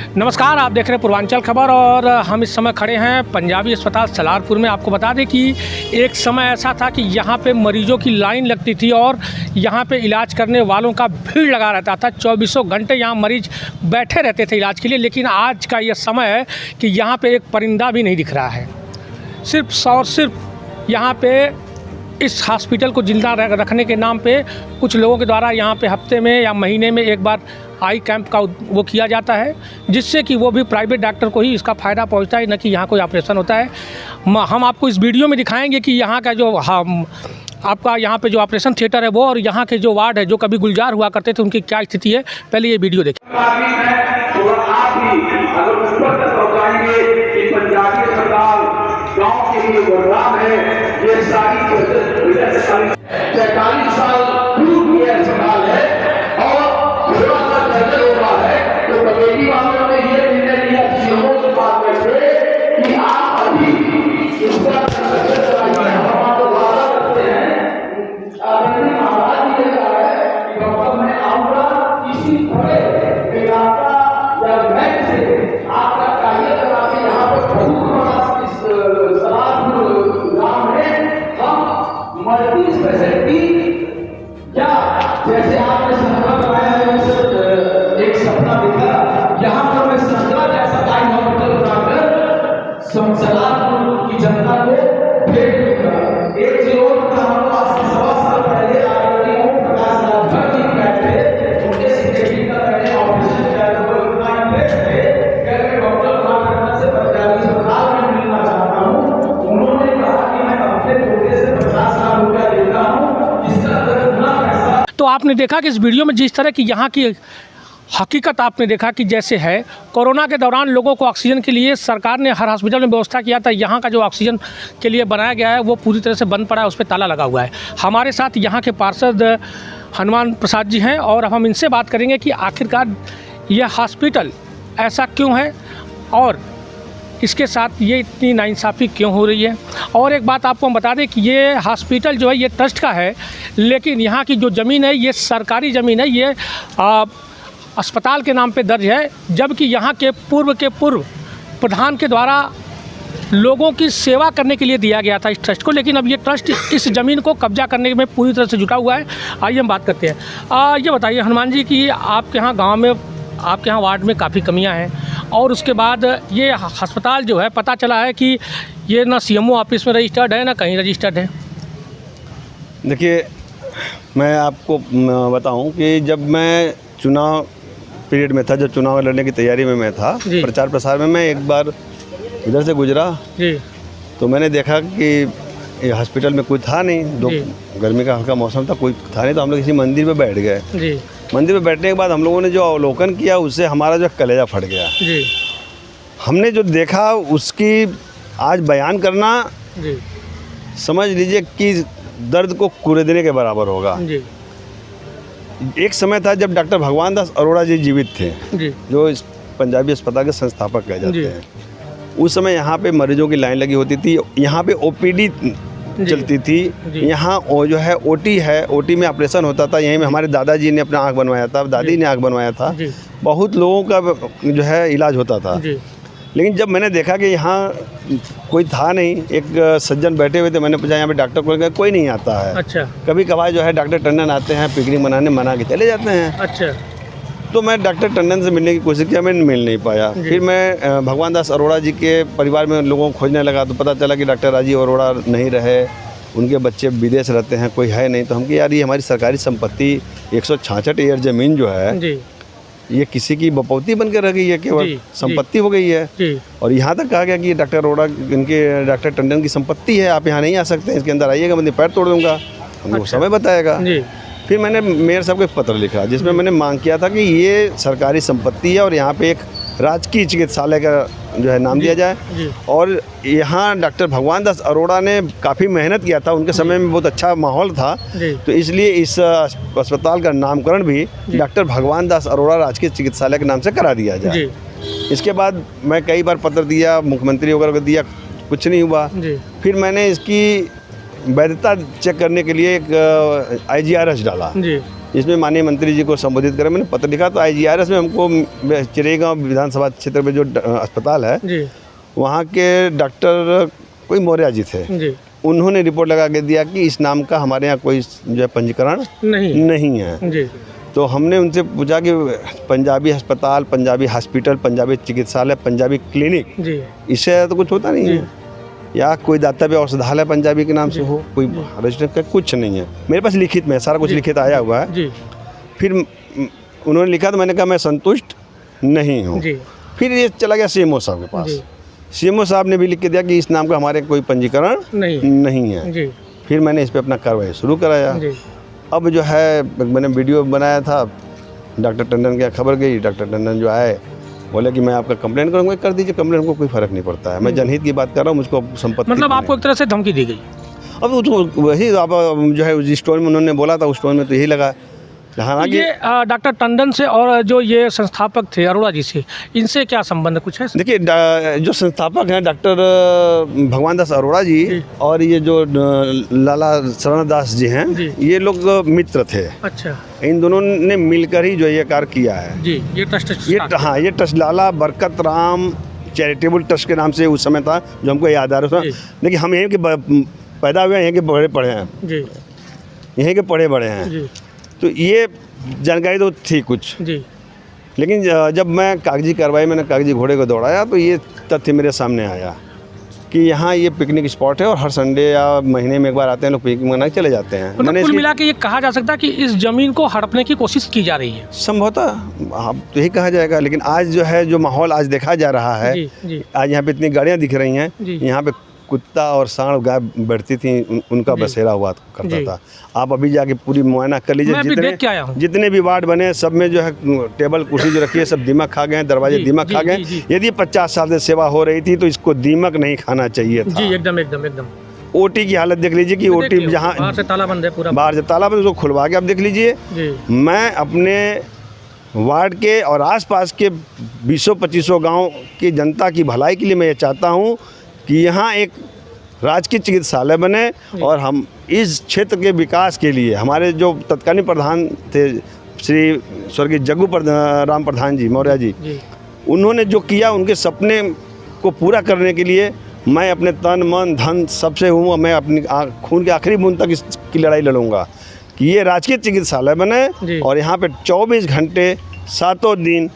नमस्कार, आप देख रहे हैं पूर्वांचल खबर और हम इस समय खड़े हैं पंजाबी अस्पताल सलारपुर में। आपको बता दें कि एक समय ऐसा था कि यहाँ पे मरीजों की लाइन लगती थी और यहाँ पे इलाज करने वालों का भीड़ लगा रहता था। 24 घंटे यहाँ मरीज बैठे रहते थे इलाज के लिए। लेकिन आज का ये समय है कि यहाँ पे एक परिंदा भी नहीं दिख रहा है। सिर्फ यहाँ पे इस हॉस्पिटल को जिंदा रखने के नाम पे कुछ लोगों के द्वारा यहाँ पे हफ्ते में या महीने में एक बार आई कैंप का वो किया जाता है, जिससे कि वो भी प्राइवेट डॉक्टर को ही इसका फ़ायदा पहुँचता है, न कि यहाँ कोई ऑपरेशन होता है। हम आपको इस वीडियो में दिखाएंगे कि यहाँ का जो आपका यहाँ पे जो ऑपरेशन थिएटर है वो और यहाँ के जो वार्ड है जो कभी गुलजार हुआ करते थे उनकी क्या स्थिति है। पहले ये वीडियो देखिए। गाँव के लिए वरदान है ये सारी 45 साल पूर्व ये अस्पताल है और थोड़ा सा जर्जर हो रहा है। तो कमेटी वालों ने ये निर्णय लिया सीएमओ से बात करके कि आप अभी इसका हम तो वादा करते हैं। आदरणीय महाराज जी ने कहा है कि डॉक्टर मैं आऊंगा किसी बड़े इलाका या बैंक से आपका कार्य करा के यहाँ पर बहुत बड़ा मल्टी स्पेशलिटी या जैसे आपने सपना बनाया है एक सपना देखा यहाँ पर मैं संतरा जैसा टाइम हॉस्पिटल बनाकर सलारपुर की जनता को भेंट दूंगा। एक जीवन का हम लोग आज से 1.25 साल पहले आरती ओम प्रकाश राजभर जी बैठे उनके सिक्योरिटी का पहले ऑपरेशन किया था। वो इतना इंटरेस्ट है कि मैं डॉक्टर मार्केट से पंजाबी अस्पताल में मिलना चाहता हूँ। उन्होंने कहा कि मैं अपने कोटे से 50 लाख रुपया देता हूँ। तो आपने देखा कि इस वीडियो में जिस तरह की यहाँ की हकीकत आपने देखा कि जैसे है कोरोना के दौरान लोगों को ऑक्सीजन के लिए सरकार ने हर हॉस्पिटल में व्यवस्था किया था। यहाँ का जो ऑक्सीजन के लिए बनाया गया है वो पूरी तरह से बंद पड़ा है, उस पर ताला लगा हुआ है। हमारे साथ यहाँ के पार्षद हनुमान प्रसाद जी हैं और अब हम इनसे बात करेंगे कि आखिरकार यह हॉस्पिटल ऐसा क्यों है और इसके साथ ये इतनी नाइंसाफ़ी क्यों हो रही है। और एक बात आपको हम बता दें कि ये हॉस्पिटल जो है ये ट्रस्ट का है, लेकिन यहाँ की जो ज़मीन है ये सरकारी ज़मीन है। ये अस्पताल के नाम पे दर्ज है, जबकि यहाँ के पूर्व प्रधान के द्वारा लोगों की सेवा करने के लिए दिया गया था इस ट्रस्ट को। लेकिन अब ये ट्रस्ट इस ज़मीन को कब्जा करने में पूरी तरह से जुटा हुआ है। आइए हम बात करते हैं। ये बताइए हनुमान जी कि आपके यहाँ गाँव में, आपके यहाँ वार्ड में काफ़ी कमियाँ हैं और उसके बाद ये अस्पताल जो है पता चला है कि ये ना सीएमओ ऑफिस में रजिस्टर्ड है ना कहीं रजिस्टर्ड है। देखिए, मैं आपको बताऊं कि जब मैं चुनाव पीरियड में था, जब चुनाव लड़ने की तैयारी में मैं था, प्रचार प्रसार में मैं एक बार इधर से गुजरा जी, तो मैंने देखा कि ये हॉस्पिटल में कोई था नहीं। गर्मी का हल्का मौसम था, कोई था नहीं। तो हम लोग किसी मंदिर पे बैठ गए जी। मंदिर पे बैठने के बाद हम लोगों ने जो अवलोकन किया उससे हमारा जो कलेजा फट गया जी। हमने जो देखा उसकी आज बयान करना जी, समझ लीजिए कि दर्द को कुरेदने के बराबर होगा जी। एक समय था जब डॉक्टर भगवान दास अरोड़ा जी जीवित थे जी, जो इस पंजाबी अस्पताल के संस्थापक कहे जाते हैं। उस समय यहाँ पे मरीजों की लाइन लगी होती थी, यहाँ पे ओपीडी चलती थी, यहाँ जो है ओटी है, ओटी में ऑपरेशन होता था। यहीं में हमारे दादाजी ने अपना आँख बनवाया था, दादी ने आँख बनवाया था, बहुत लोगों का जो है इलाज होता था। लेकिन जब मैंने देखा कि यहाँ कोई था नहीं, एक सज्जन बैठे हुए थे, मैंने पूछा यहाँ पे डॉक्टर कोई नहीं आता है। अच्छा। कभी कभार जो है डॉक्टर टंडन आते हैं, पिकनिक मनाने, मना के चले जाते हैं। अच्छा। तो मैं डॉक्टर टंडन से मिलने की कोशिश किया, मैं मिल नहीं पाया। फिर मैं भगवान दास अरोड़ा जी के परिवार में लोगों को खोजने लगा, तो पता चला कि डॉक्टर राजीव अरोड़ा नहीं रहे, उनके बच्चे विदेश रहते हैं, कोई है नहीं। तो हम कि यार ये हमारी सरकारी संपत्ति 166 एकड़ ज़मीन जो है ये किसी की बपौती बन के रह गई है, केवल संपत्ति हो गई है। और यहाँ तक कहा गया कि डॉक्टर अरोड़ा इनके डॉक्टर टंडन की संपत्ति है, आप यहाँ नहीं आ सकते, इसके अंदर आइएगा मैं पैर तोड़ दूँगा। हमको समय बताएगा। फिर मैंने मेयर साहब को एक पत्र लिखा जिसमें मैंने मांग किया था कि ये सरकारी संपत्ति है और यहाँ पे एक राजकीय चिकित्सालय का जो है नाम दिया जाए। और यहाँ डॉक्टर भगवान दास अरोड़ा ने काफ़ी मेहनत किया था, उनके समय में बहुत अच्छा माहौल था, तो इसलिए इस अस्पताल का नामकरण भी डॉक्टर भगवान दास अरोड़ा राजकीय चिकित्सालय के नाम से करा दिया जाए। इसके बाद मैं कई बार पत्र दिया, मुख्यमंत्री वगैरह को दिया, कुछ नहीं हुआ। फिर मैंने इसकी वैधता चेक करने के लिए एक IGRS डाला जी। जिसमें माननीय मंत्री जी को संबोधित करें। मैंने पत्र लिखा तो IGRS में हमको चिरेगांव विधानसभा क्षेत्र में जो अस्पताल है जी वहाँ के डॉक्टर कोई मौर्य जी थे, जी उन्होंने रिपोर्ट लगा के दिया कि इस नाम का हमारे यहाँ कोई जो है पंजीकरण नहीं है। जी तो हमने उनसे पूछा कि पंजाबी अस्पताल, पंजाबी हॉस्पिटल, पंजाबी चिकित्सालय, पंजाबी क्लिनिक, जी इससे तो कुछ होता नहीं है, या कोई दातव्य औषधालय पंजाबी के नाम से हो, कोई रजिस्टर का कुछ नहीं है। मेरे पास लिखित में सारा कुछ लिखित आया हुआ है। जी फिर उन्होंने लिखा तो मैंने कहा मैं संतुष्ट नहीं हूँ। जी फिर ये चला गया CMO साहब के पास। CMO साहब ने भी लिख के दिया कि इस नाम का हमारे कोई पंजीकरण नहीं है। जी फिर मैंने इस पर अपना कार्रवाई शुरू कराया। जी अब जो है मैंने वीडियो बनाया था, डॉक्टर टंडन की खबर गई, डॉक्टर टंडन जो आए बोले कि मैं आपका कंप्लेंट करूँगा। कर दीजिए कंप्लेंट, को कोई फ़र्क नहीं पड़ता है। मैं जनहित की बात कर रहा हूँ, मुझको संपत्ति मतलब आपको एक तरह से धमकी दी गई। अब उसको वही आप जो है उस स्टोर में उन्होंने बोला था, उस स्टोर में तो यही लगा। हालांकि ये डॉक्टर टंडन से और जो ये संस्थापक थे अरोड़ा जी से, इनसे क्या संबंध कुछ है? देखिए जो संस्थापक हैं डॉक्टर भगवान दास अरोड़ा जी और ये जो लाला शरण दास जी हैं, ये लोग मित्र थे। अच्छा। इन दोनों ने मिलकर ही जो ये कार्य किया है। जी ये ट्रस्ट, हाँ ये ट्रस्ट लाला बरकत राम चैरिटेबल ट्रस्ट के नाम से उस समय था, जो हमको याद आ रहा है। देखिए हम यहीं के पैदा हुए हैं, यहीं के बड़े पढ़े हैं जी, यहीं के पढ़े बड़े हैं जी। तो ये जानकारी तो थी कुछ जी, लेकिन जब मैं मैंने कागजी घोड़े को दौड़ाया तो ये तथ्य मेरे सामने आया कि यहाँ ये पिकनिक स्पॉट है और हर संडे या महीने में एक बार आते हैं लोग, पिकनिक मना चले जाते हैं। मतलब कुल मिला के ये कहा जा सकता है कि इस जमीन को हड़पने की कोशिश की जा रही है। संभवतः आप तो यही कहा जाएगा, लेकिन आज जो है जो माहौल आज देखा जा रहा है, आज यहाँ पे इतनी गाड़ियाँ दिख रही हैं, यहाँ पे कुत्ता और सांड गाय बैठती थी, उनका बसेरा हुआ करता था। आप अभी जाके पूरी मुआयना कर लीजिए, जितने भी वार्ड बने सब में जो है टेबल कुर्सी जो रखी है सब दीमक खा गए, दरवाजे दीमक खा गए। यदि 50 साल से सेवा हो रही थी तो इसको दीमक नहीं खाना चाहिए था। जी एकदम एकदम एकदम। ओटी की हालत देख लीजिए कि ओटी जहाँ बाहर से ताला बंद है, पूरा बाहर से ताला बंद, उसको खुलवा के आप देख लीजिए। मैं अपने वार्ड के और आसपास के 20-25 गाँव की जनता की भलाई के लिए मैं ये चाहता हूँ कि यहाँ एक राजकीय चिकित्सालय बने और हम इस क्षेत्र के विकास के लिए हमारे जो तत्कालीन प्रधान थे श्री स्वर्गीय जग्गू राम प्रधान जी मौर्य जी, उन्होंने जो किया उनके सपने को पूरा करने के लिए मैं अपने तन मन धन सबसे हूँ, मैं अपनी खून के आखिरी बूंद तक इसकी लड़ाई लड़ूंगा कि ये राजकीय चिकित्सालय बने और यहाँ पे 24 घंटे 7 दिन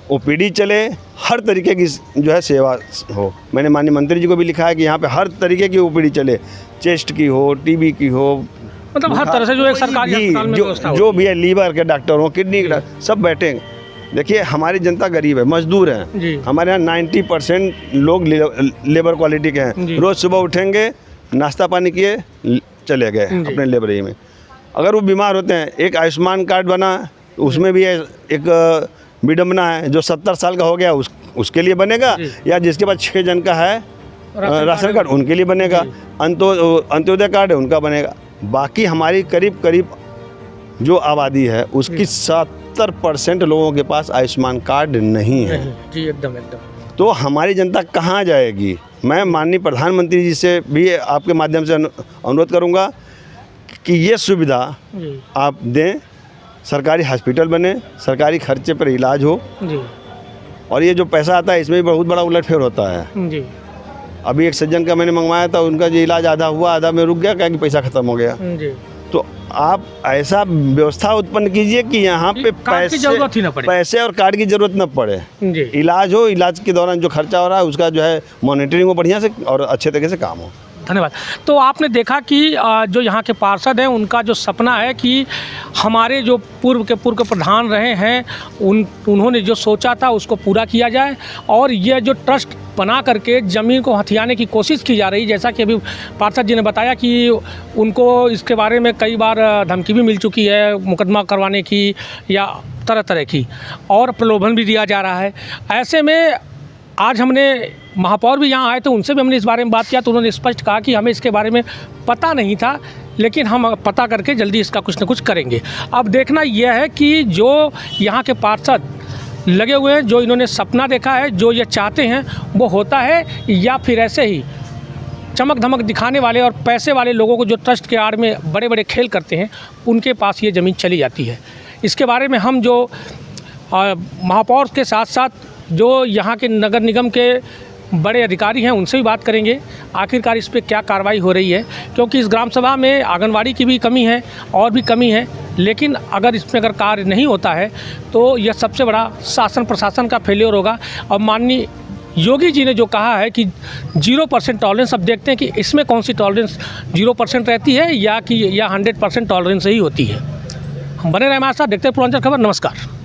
OPD चले, हर तरीके की जो है सेवा हो। मैंने माननीय मंत्री जी को भी लिखा है कि यहाँ पे हर तरीके की OPD चले, चेस्ट की हो, TB की हो, मतलब हर तरह से जो एक सरकारी अस्पताल में व्यवस्था हो, जो भी है, लीवर के डॉक्टर हो, किडनी के सब बैठे। देखिए हमारी जनता गरीब है, मजदूर है, हमारे यहाँ 90% लोग लेबर क्वालिटी के हैं। रोज़ सुबह उठेंगे, नाश्ता पानी किए, चले गए अपने लेबरी में। अगर वो बीमार होते हैं, एक आयुष्मान कार्ड बना, उसमें भी एक विडम्बना है, जो 70 साल का हो गया उसके लिए बनेगा, या जिसके पास 6 जन का है राशन कार्ड उनके लिए बनेगा, अंत्योदय कार्ड है उनका बनेगा। बाकी हमारी करीब करीब जो आबादी है उसकी 70% लोगों के पास आयुष्मान कार्ड नहीं है। जी एकदम एकदम। तो हमारी जनता कहाँ जाएगी? मैं माननीय प्रधानमंत्री जी से भी आपके माध्यम से अनुरोध करूँगा कि ये सुविधा आप दें, सरकारी हॉस्पिटल बने, सरकारी खर्चे पर इलाज हो जी। और ये जो पैसा आता है इसमें भी बहुत बड़ा उलटफेर होता है जी। अभी एक सज्जन का मैंने मंगवाया था, उनका जो इलाज आधा हुआ, आधा में रुक गया, क्या कि पैसा खत्म हो गया जी। तो आप ऐसा व्यवस्था उत्पन्न कीजिए कि यहाँ पे पैसे और कार्ड की जरूरत न पड़े जी। इलाज हो, इलाज के दौरान जो खर्चा हो रहा है उसका जो है मॉनिटरिंग हो बढ़िया से और अच्छे तरीके से काम हो। धन्यवाद। तो आपने देखा कि जो यहाँ के पार्षद हैं उनका जो सपना है कि हमारे जो पूर्व के प्रधान रहे हैं उन्होंने जो सोचा था उसको पूरा किया जाए, और यह जो ट्रस्ट बना करके ज़मीन को हथियाने की कोशिश की जा रही, जैसा कि अभी पार्षद जी ने बताया कि उनको इसके बारे में कई बार धमकी भी मिल चुकी है, मुकदमा करवाने की या तरह तरह की, और प्रलोभन भी दिया जा रहा है। ऐसे में आज हमने महापौर भी यहाँ आए तो उनसे भी हमने इस बारे में बात किया, तो उन्होंने स्पष्ट कहा कि हमें इसके बारे में पता नहीं था, लेकिन हम पता करके जल्दी इसका कुछ न कुछ करेंगे। अब देखना यह है कि जो यहाँ के पार्षद लगे हुए हैं, जो इन्होंने सपना देखा है, जो ये चाहते हैं वो होता है या फिर ऐसे ही चमक धमक दिखाने वाले और पैसे वाले लोगों को, जो ट्रस्ट के आड़ में बड़े बड़े खेल करते हैं, उनके पास ये ज़मीन चली जाती है। इसके बारे में हम जो महापौर के साथ साथ जो यहाँ के नगर निगम के बड़े अधिकारी हैं उनसे भी बात करेंगे, आखिरकार इस पे क्या कार्रवाई हो रही है, क्योंकि इस ग्राम सभा में आंगनवाड़ी की भी कमी है और भी कमी है। लेकिन अगर इसमें अगर कार्य नहीं होता है तो यह सबसे बड़ा शासन प्रशासन का फेलियर होगा। और माननीय योगी जी ने जो कहा है कि 0% टॉलरेंस, अब देखते हैं कि इसमें कौन सी टॉलरेंस 0% रहती है या 100% टॉलरेंस ही होती है। हम बने रहे हमारे साथ, देखते हैं पूर्वांचल खबर। नमस्कार।